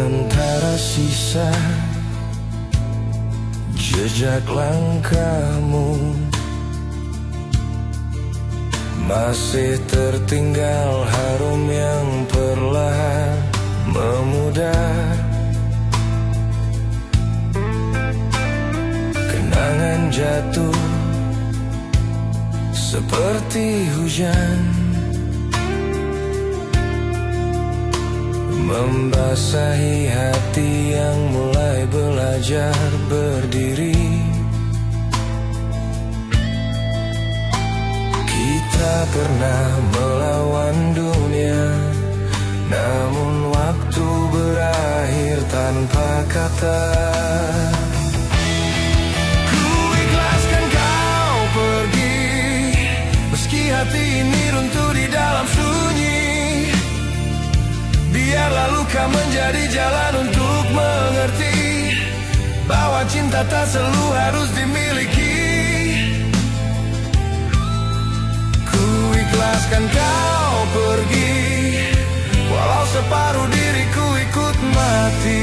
antara sisa jejak langkahmu, masih tertinggal harum yang perlahan memudar. Kenangan jatuh seperti hujan, membasahi hati yang mulai belajar berdiri. Kita pernah melawan dunia, namun waktu berakhir tanpa kata. Ku ikhlaskan kau pergi, meski hati ini runtuh di dalam sunyi. Biarlah luka menjadi jalan untuk mengerti bahwa cinta tak selalu harus dimiliki. Ku ikhlaskan kau pergi, walau separuh diriku ikut mati.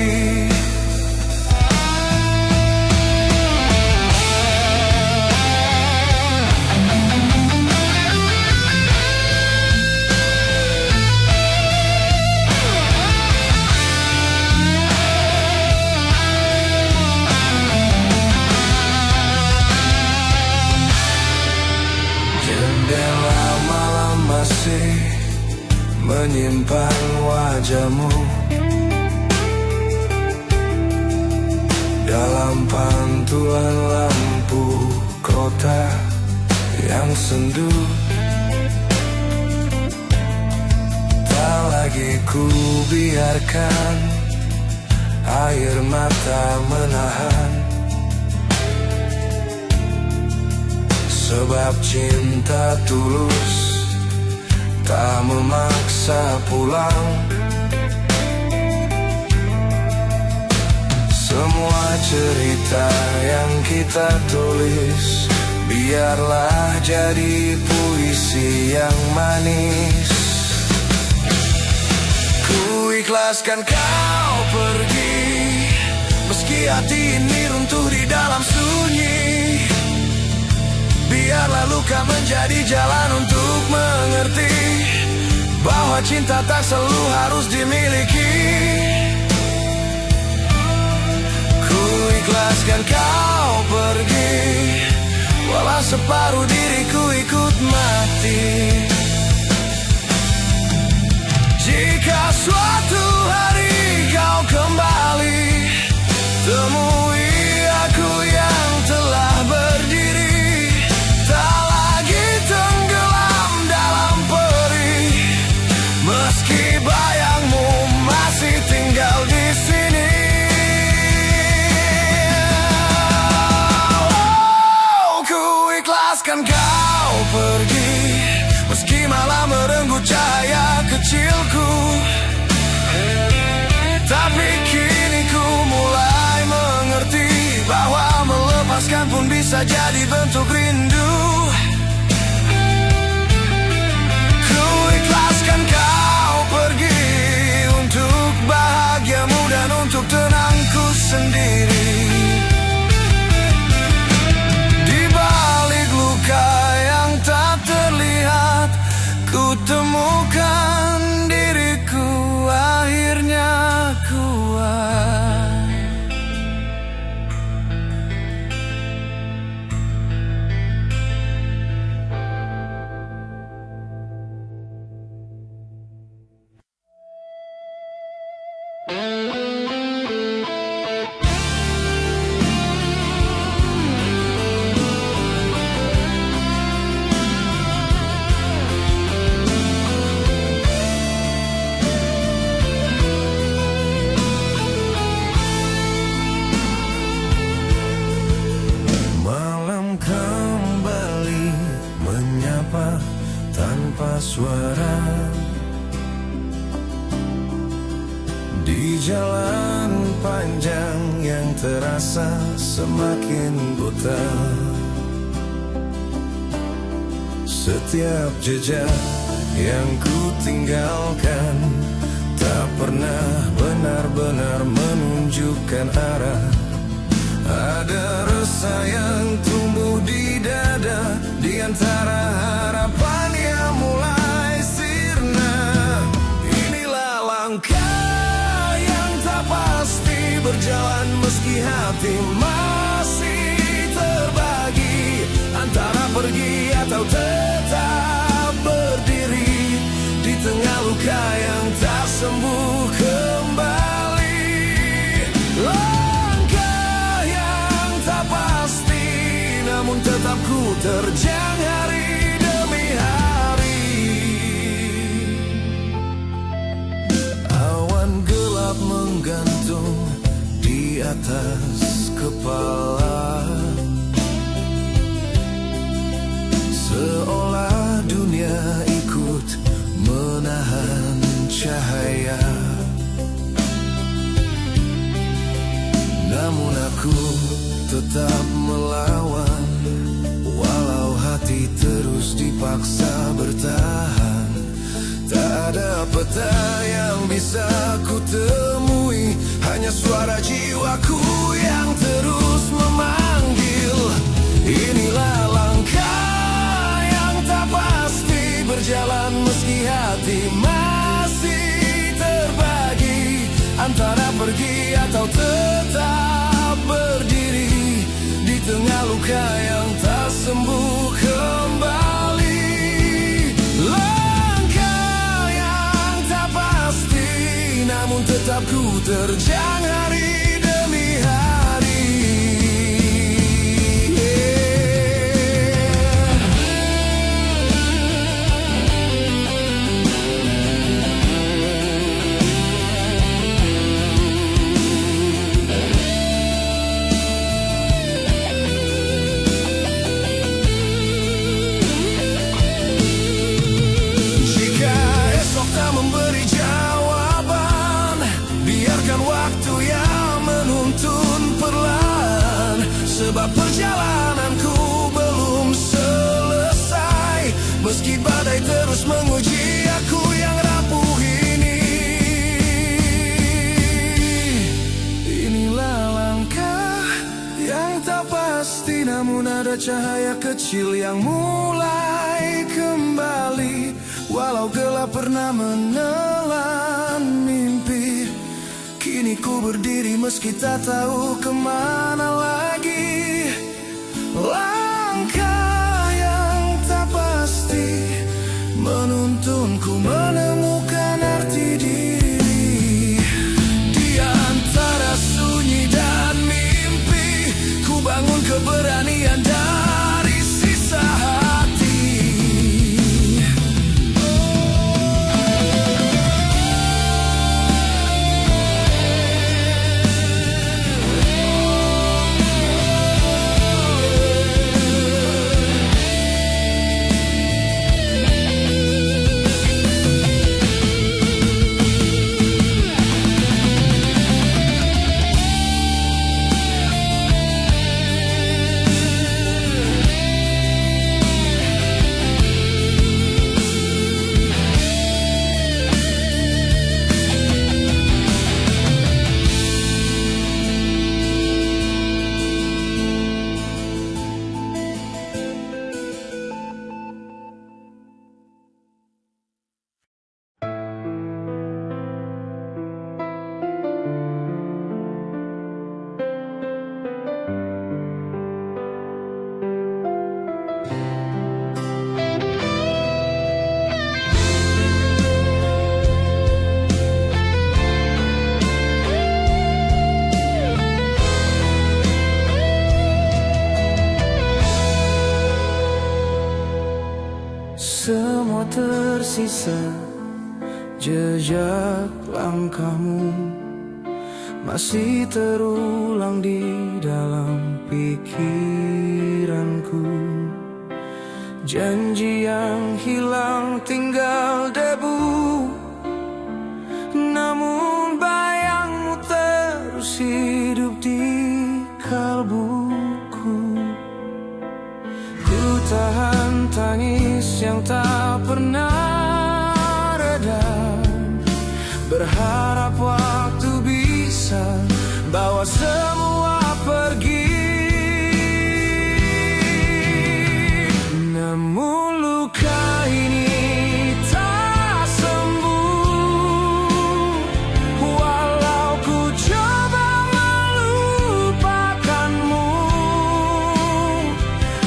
Masih menyimpan wajahmu dalam pantulan lampu kota yang sendu. Tak lagi ku biarkan air mata menahan, sebab cinta tulus tak memaksa pulang. Semua cerita yang kita tulis biarlah jadi puisi yang manis. Ku ikhlaskan kau pergi, meski hati ini runtuh di dalam sunyi. Biarlah luka menjadi jalan untuk mengerti bahwa cinta tak selalu harus dimiliki. Ku ikhlaskan kau pergi, walau separuh diriku ikut mati. Jika suatu hari kau kembali, temui aku yang telah berdiri, tak lagi tenggelam dalam perih, meski bayangmu masih tinggal di sini. Oh, ku ikhlaskan kau pergi, meski malam merenggut cahaya kecilku. Tapi kini ku mulai mengerti bahwa melepaskan pun bisa jadi bentuk rindu. Ku ikhlaskan kau pergi untuk bahagiamu dan untuk tenangku sendiri. Di balik luka yang tak terlihat, ku temukan diriku akhirnya kuat. Tanpa suara di jalan panjang yang terasa semakin buta. Setiap jejak yang ku tinggalkan tak pernah benar-benar menunjukkan arah. Ada rasa yang tumbuh di dada, di antara harapan yang mulai sirna. Inilah langkah yang tak pasti, berjalan meski hati masih terbagi, antara pergi atau tetap berdiri di tengah luka yang tak sembuh kembali. Langkah yang tak pasti, namun tetap ku terjang hari demi hari. Awan gelap menggantung di atas kepala, seolah dunia ikut menahan cahaya. Namun aku tetap melawan, walau hati terus dipaksa bertahan. Tak ada peta yang bisa ku temui, hanya suara jiwaku yang terus memanggil. Inilah langkah yang tak pasti, berjalan meski hati masih terbagi, antara pergi atau tetap berdiri di tengah luka yang tak sembuh kembali. Langkah yang tak pasti, namun tetap ku terjang hari demi hari. Memberi jawaban, biarkan waktu yang menuntun perlahan, sebab perjalananku belum selesai, meski badai terus menguji aku yang rapuh ini. Inilah langkah yang tak pasti, namun ada cahaya kecil yang mulai kembali. Walau gelap pernah menelan mimpi, kini ku berdiri meski tak tahu kemana lagi. Langkah yang tak pasti menuntunku menemukan arti diri. Di antara sunyi dan mimpi, ku bangun keberanian dari sisa hati. Semua tersisa, jejak langkahmu masih terulang di dalam pikiranku. Janji yang hilang tinggal debu, namun bayangmu terus hidup di kalbuku. Ku tahan tangis yang tak pernah reda, berharap membawa semua pergi. Namun luka ini tak sembuh, walau ku coba melupakanmu.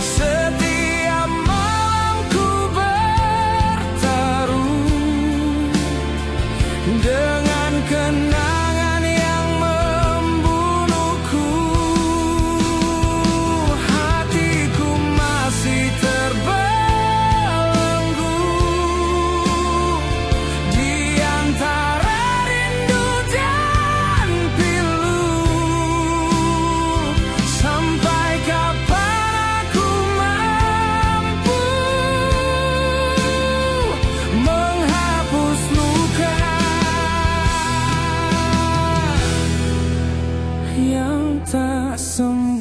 Setiap malam ku bertaruh dengan kenangan yang membunuhku. Hatiku masih terbelenggu di antara rindu dan pilu. Sampai kapan aku mampu menghapus luka yang tak sembuh.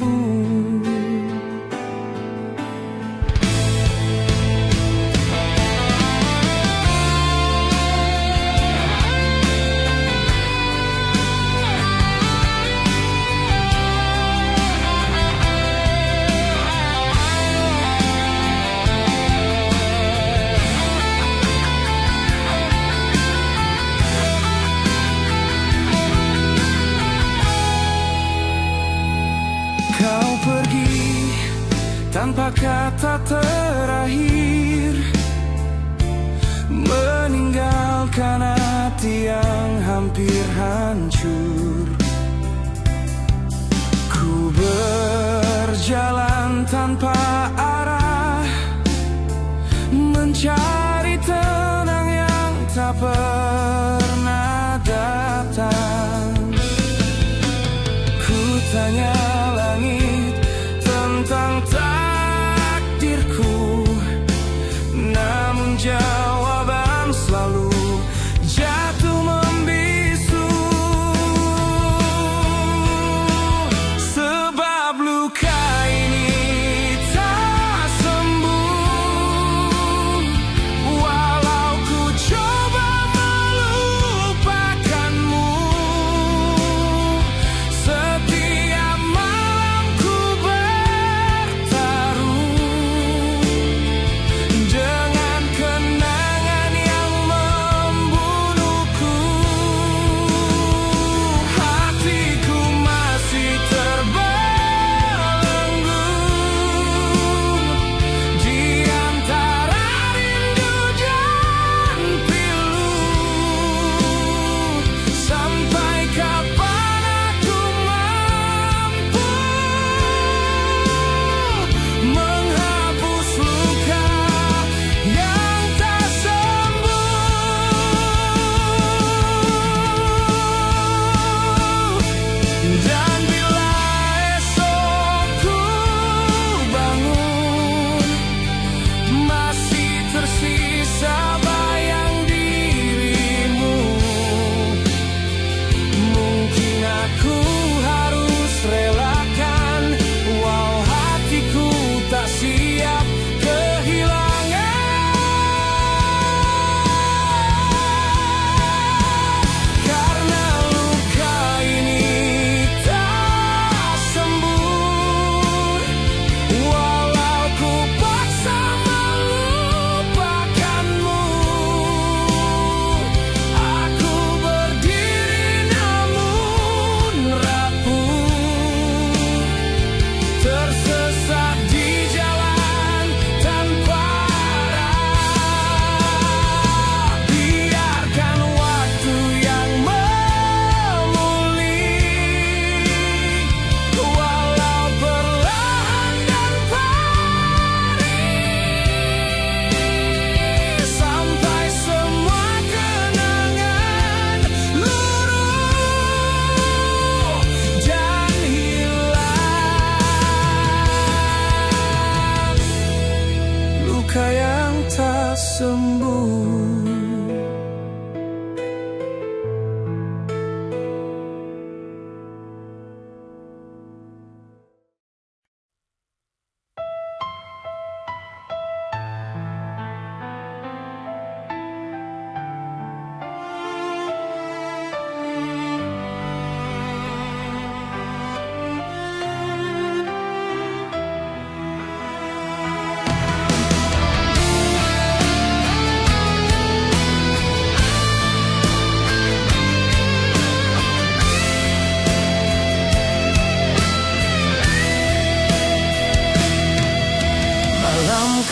Kau pergi tanpa kata terakhir, meninggalkan hati yang hampir hancur. Ku berjalan tanpa arah, mencari tenang yang tak pernah datang. Ku tanya langit tentang takdirku, namun jawaban selalu jatuh membisu.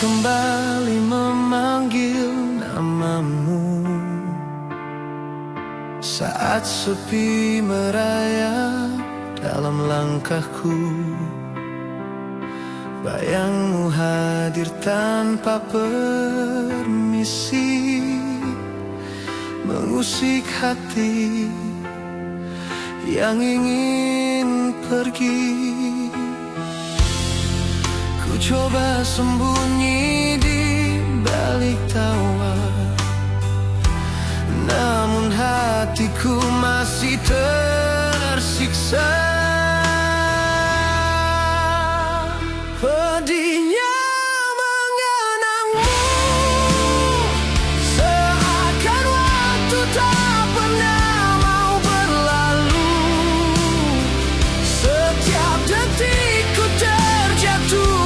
kembali memanggil namamu saat sepi merayap dalam langkahku. Bayangmu hadir tanpa permisi, mengusik hati yang ingin pergi. Ku coba sembunyi di balik tawa, namun hatiku masih tersiksa. Pedihnya mengenangmu, seakan waktu tak pernah mau berlalu. Setiap detik ku terjatuh,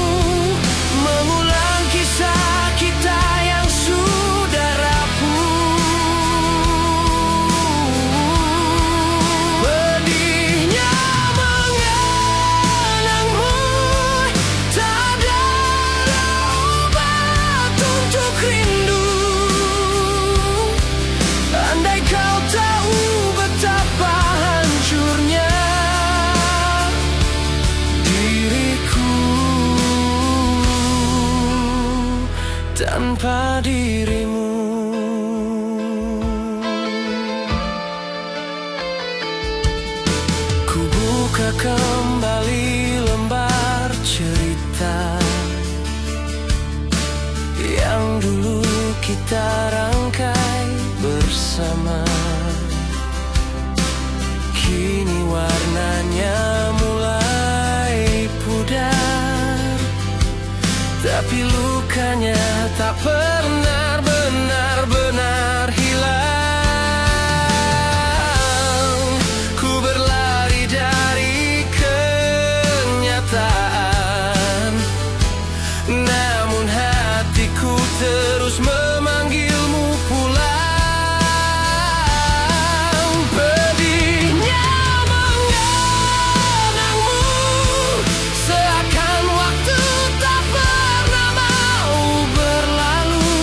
mengulang kisah kita yang sudah rapuh. Pedihnya mengenangmu, tak ada obat untuk rindu. Andai kau tahu betapa hancurnya diriku tanpa dirimu. Ku buka kembali lembar cerita yang dulu kita rangkai bersama. Kini warnanya mulai pudar, tapi lukanya tak pernah benar-benar hilang. Ku berlari dari kenyataan, namun hatiku terus memanggilmu pulang. Pedihnya mengenangmu, seakan waktu tak pernah mau berlalu.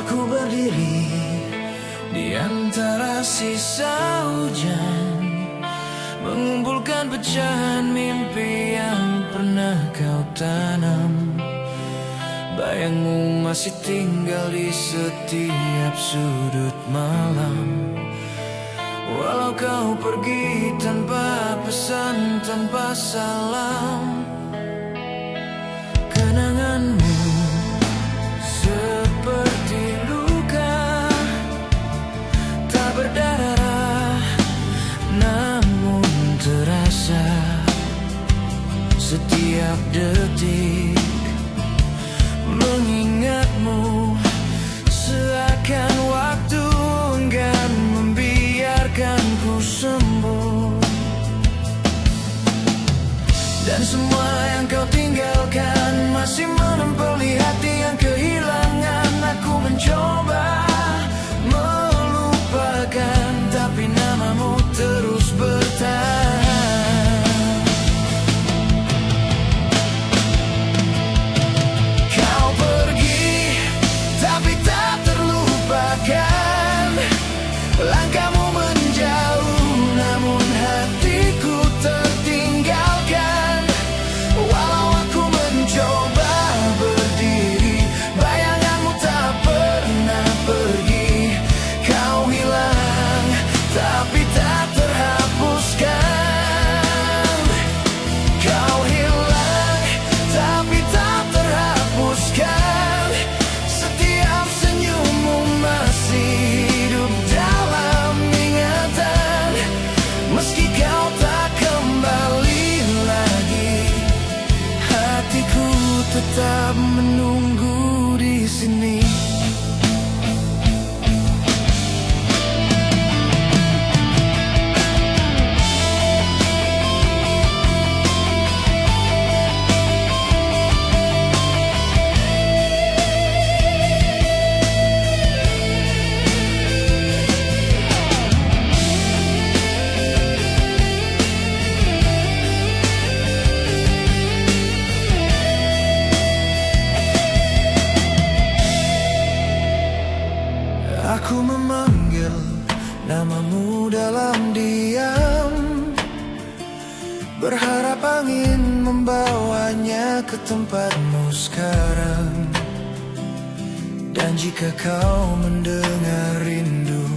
Aku berdiri di antara sisa hujan, mengumpulkan pecahan mimpi yang pernah kau tanam. Bayangmu masih tinggal di setiap sudut malam. Walau kau pergi tanpa pesan, tanpa salam, kenanganmu seperti luka tak berdarah, namun terasa setiap detik. Mengingatmu seakan waktu enggan membiarkanku sembuh. Dan semua yang kau tinggalkan masih menempeli hati yang kehilangan. Aku mencoba melupakan, tapi namamu terus bertahan. Kau pergi, tapi tak terlupakan. Langkahmu menjauh, namun hatiku tertinggalkan. Walau aku mencoba berdiri, bayanganmu tak pernah pergi. Kau hilang, tapi tak terhapuskan. Kau hilang, tapi tak terhapuskan. Setiap senyummu masih hidup dalam ingatan. Meski kau tak kembali lagi, hatiku tetap menunggu di sini. Aku memanggil namamu dalam diam, berharap angin membawanya ke tempatmu sekarang. Dan jika kau mendengar rindu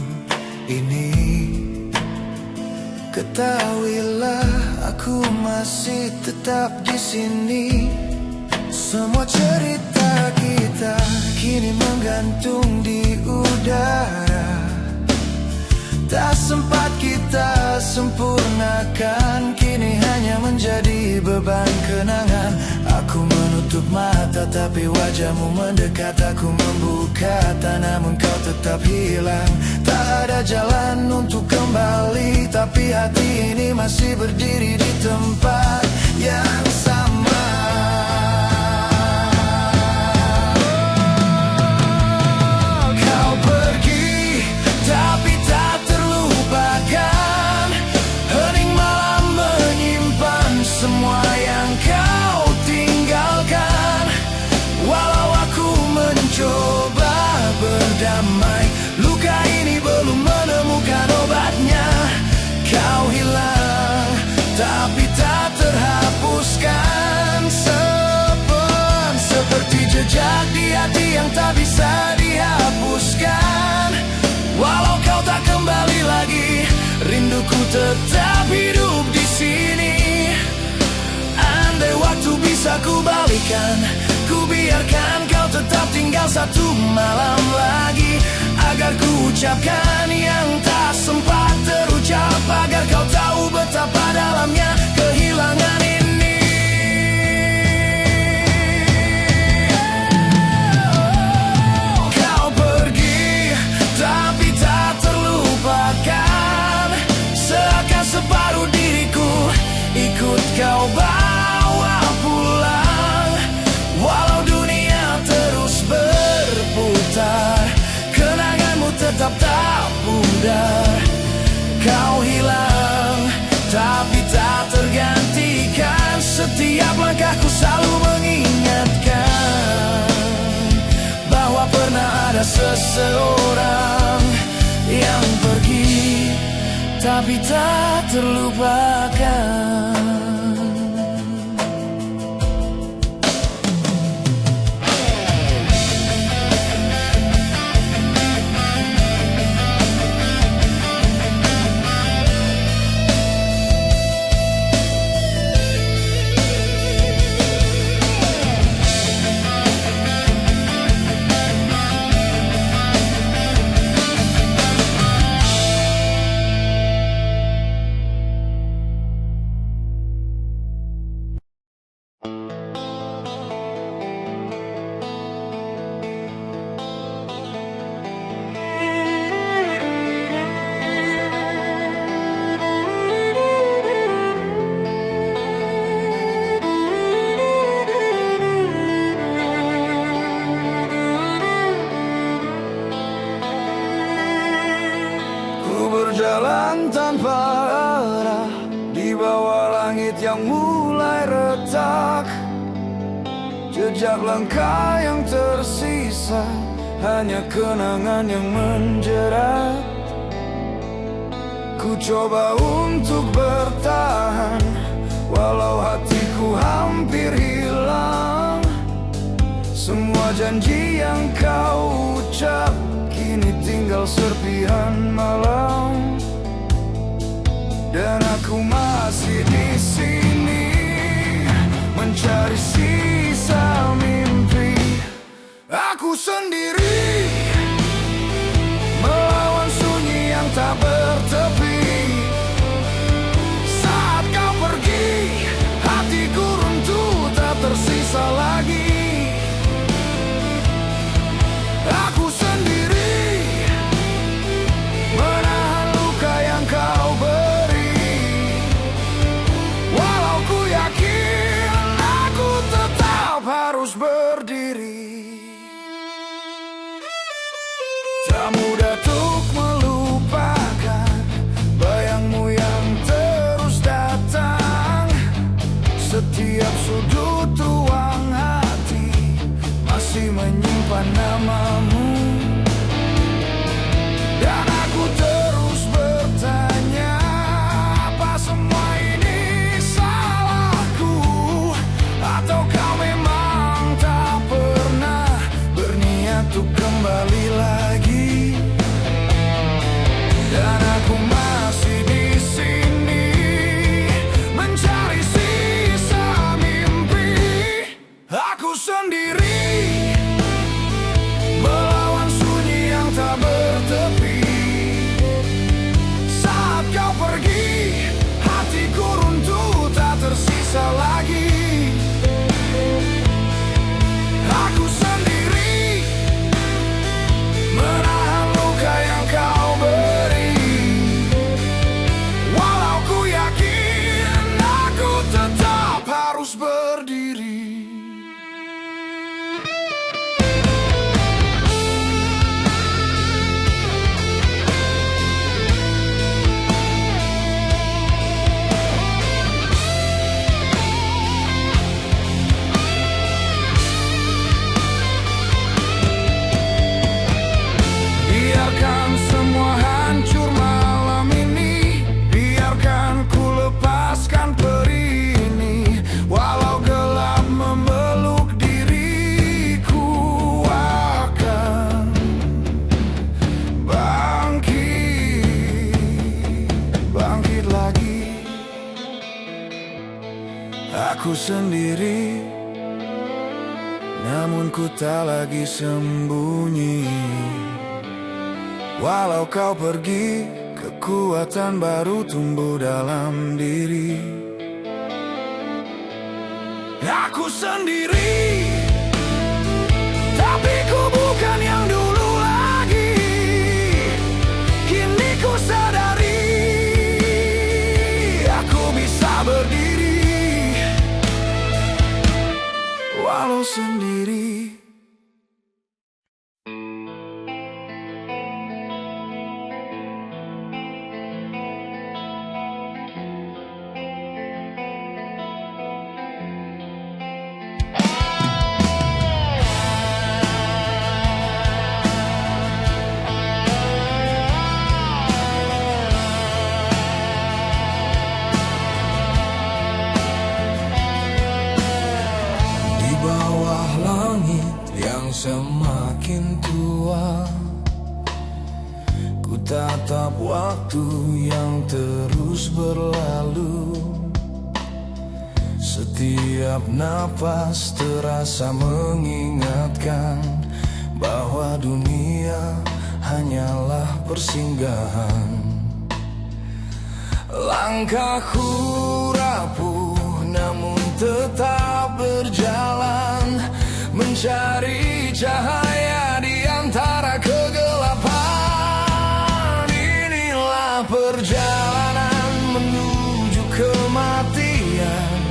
ini, ketahuilah aku masih tetap di sini. Semua cerita kita kini menggantung di udara. Tak sempat kita sempurnakan, kini hanya menjadi beban kenangan. Aku menutup mata tapi wajahmu mendekat. Aku membuka namun kau tetap hilang. Tak ada jalan untuk kembali, tapi hati ini masih berdiri di tempat yang sama. Semua yang kau tinggalkan. Walau aku mencoba berdamai, luka ini belum menemukan obatnya. Kau hilang, tapi tak terhapuskan. Seperti jejak di hati yang tak bisa dihapuskan. Walau kau tak kembali lagi, rinduku tetap hidup di sini. Andai waktu bisa ku balikan, ku biarkan kau tetap tinggal satu malam lagi, agar ku ucapkan yang tak sempat terucap, agar kau tahu betapa dalamnya kehilangan ini. Kau pergi, tapi tak terlupakan. Seakan separuh diriku ikut kau bawa pulang. Walau dunia terus berputar, kenanganmu tetap tak pudar. Kau hilang, tapi tak tergantikan. Setiap langkahku selalu mengingatkan bahwa pernah ada sesuatu seseorang yang pergi tapi tak terlupakan. Berjalan tanpa arah di bawah langit yang mulai retak. Jejak langkah yang tersisa hanya kenangan yang menjerat. Ku coba untuk bertahan walau hatiku hampir hilang. Semua janji yang kau ucap kini tinggal serpihan malam. Dan aku masih di sini mencari sisa mimpi. Aku sendiri melawan sunyi yang tak bertepi. Saat kau pergi, hatiku runtuh tak tersisa lagi. Aku sendiri menahan luka yang kau beri. Walau ku yakin aku tetap harus berdiri. Tak mudah untuk melupakan bayangmu yang terus datang. Setiap sudut ruang hati masih menyimpan namamu. Dan aku terus bertanya, apa semua ini salahku? Atau kau memang tak pernah berniat untuk kembali lagi? Dan aku masih di sini mencari sisa mimpi. Aku sendiri melawan sunyi yang tak bertepi. Saat kau pergi, hatiku runtuh tak tersisa lagi. Aku sendiri menahan luka yang kau beri. Walau ku yakin aku tetap harus berdiri. Biarkan semua hancur malam ini. Biarkan ku lepaskan perih ini. Walau gelap memeluk diriku, akan bangkit lagi. Aku sendiri, namun ku tak lagi sembunyi. Walau kau pergi, kekuatan baru tumbuh dalam diri. Aku sendiri, tapi ku bukan yang dulu lagi. Kini ku sadari, aku bisa berdiri walau sendiri. semakin tua, ku tatap waktu yang terus berlalu. Setiap napas terasa mengingatkan bahwa dunia hanyalah persinggahan. Langkahku rapuh namun tetap berjalan, mencari cahaya di antara kegelapan. Inilah perjalanan menuju kematian,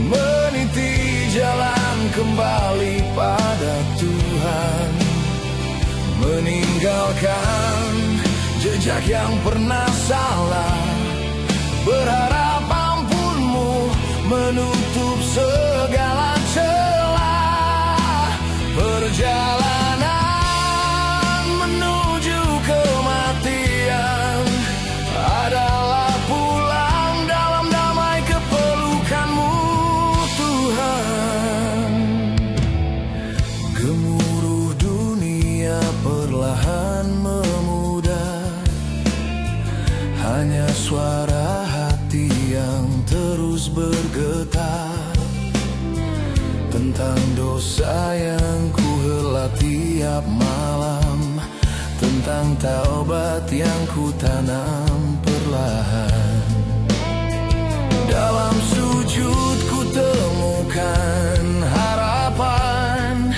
meniti jalan kembali pada Tuhan, meninggalkan jejak yang pernah salah, berharap ampunmu menutup segala celah. Perjalanan menuju kematian adalah pulang dalam damai kepelukan-Mu Tuhan. Gemuruh dunia perlahan memudar, hanya suara hati yang terus bergetar tentang dosa yang ku helat tiap malam, tentang taubat yang ku tanam perlahan. Dalam sujud ku temukan harapan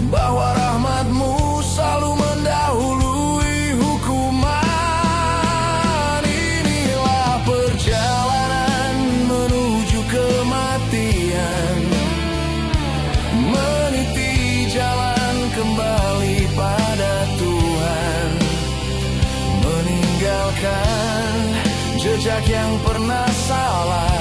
bahwa rahmat-Mu selalu mendahului hukuman. Inilah perjalanan menuju kematian, meniti jalan kembali pada Tuhan, meninggalkan jejak yang pernah salah,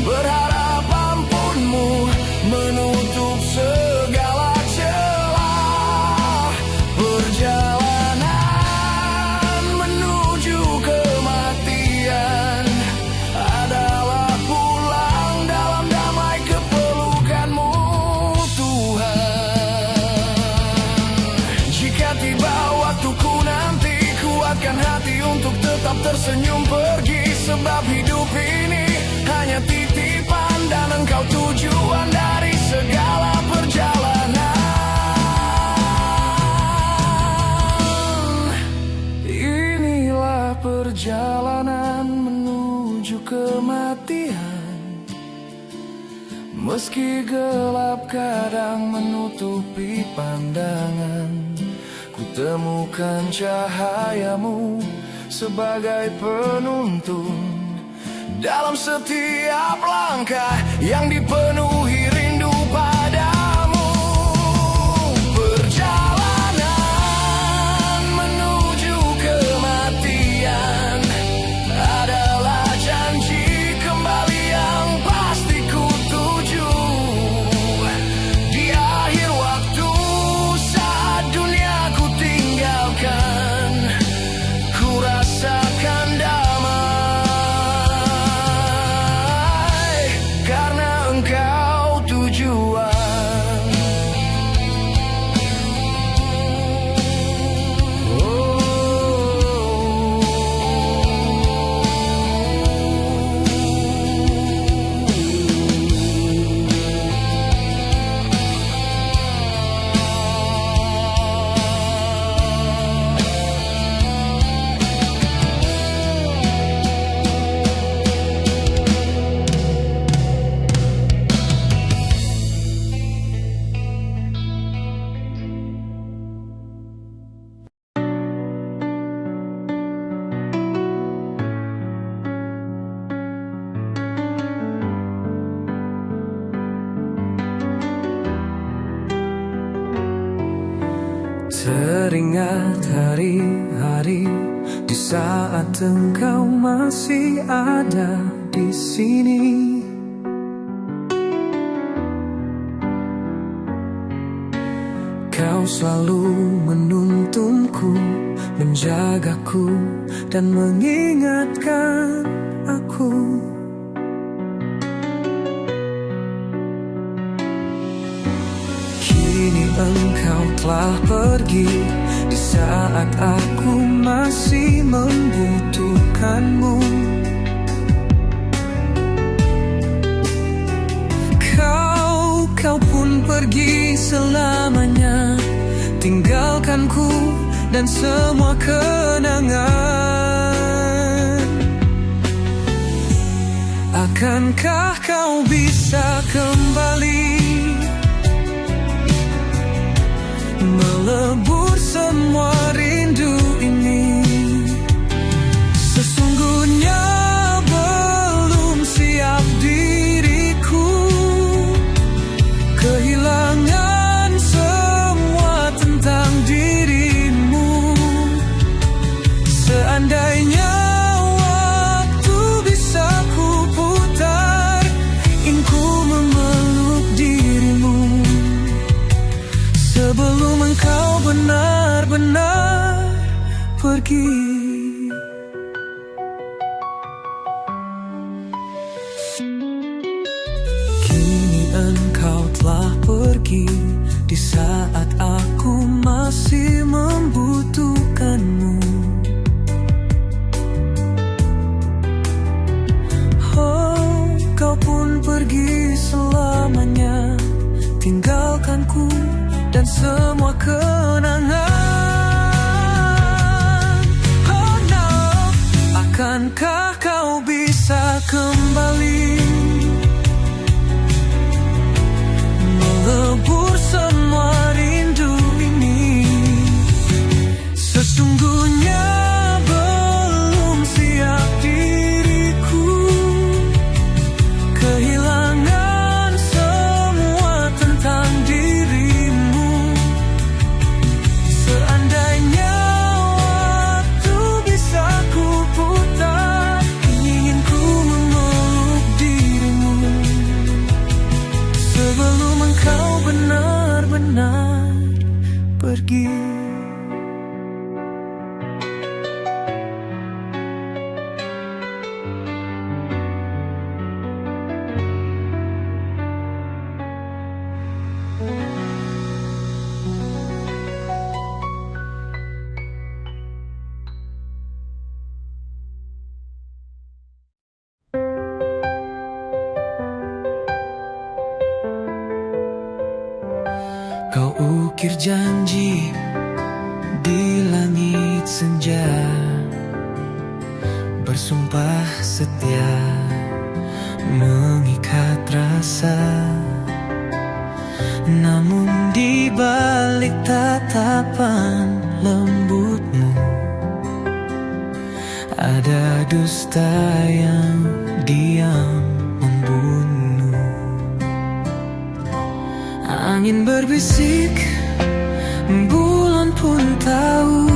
berharap ampun-Mu menutup segala celah. Perjalanan menuju kematian adalah pulang dalam damai kepelukan-Mu Tuhan. Jika tiba waktuku nanti, kuatkan hati untuk tetap tersenyum pergi, sebab hidup ini hanya titipan dan Engkau tujuan dari segala perjalanan. Inilah perjalanan menuju kematian, meski gelap kadang menutupi pandangan, ku temukan cahaya-Mu sebagai penuntun dalam setiap langkah yang dipenuhi rindu padamu. Perjalanan menuju kematian adalah janji kembali yang pasti ku tuju. Di akhir waktu saat dunia ku tinggalkan, ku rasakan damai karena Engkau tujuan. Teringat hari-hari di saat Engkau masih ada di sini. Kau selalu menuntunku, menjagaku dan mengingatkan aku. engkau telah pergi di saat aku masih membutuhkanmu. Kau pun pergi selamanya, tinggalkanku dan semua kenangan. Akankah kau bisa kembali melebur semua rindu ini? Sesungguhnya belum siap diriku kehilangan semua tentang dirimu. Seandainya waktu bisa ku putar, ingin ku memeluk dirimu sebelum engkau benar-benar pergi. Kini engkau telah pergi di saat aku masih membutuhkanmu. Oh, kau pun pergi selamanya, tinggalkanku dan semua kenangan. Oh no, akankah kau bisa kembali melebur semua rindu ini? Sesungguhnya belum siap diriku kehilangan semua tentang dirimu. Seandainya waktu bisa ku putar, ingin ku memeluk dirimu sebelum engkau benar-benar pergi. Kau ukir janji di langit senja, bersumpah setia, mengikat rasa. Namun di balik tatapan lembutmu ada dusta yang diam membunuh. Angin berbisik, bulan pun tahu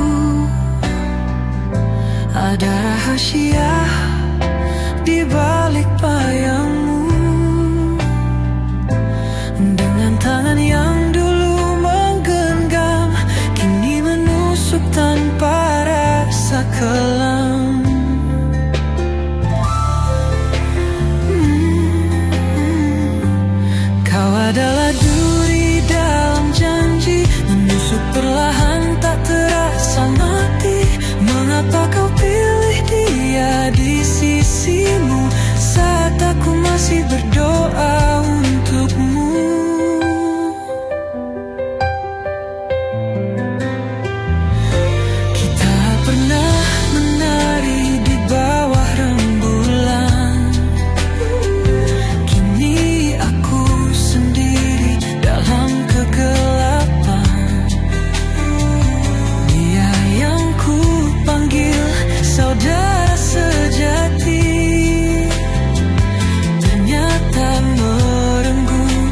ada rahasia di balik bayangmu. Dengan tangan yang dulu menggenggam, kini menusuk tanpa rasa kelam. Kau adalah duri dalam janji, menusuk perlahan tak terasa mati. Mengapa kau pilih dia di sisimu saat aku masih berdoa untukmu? Kita pernah menari di bawah rembulan, kini aku sendiri dalam kegelapan. Dia yang ku panggil saudara sejati ternyata merenggut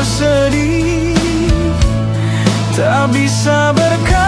bersedih, tak bisa berkata.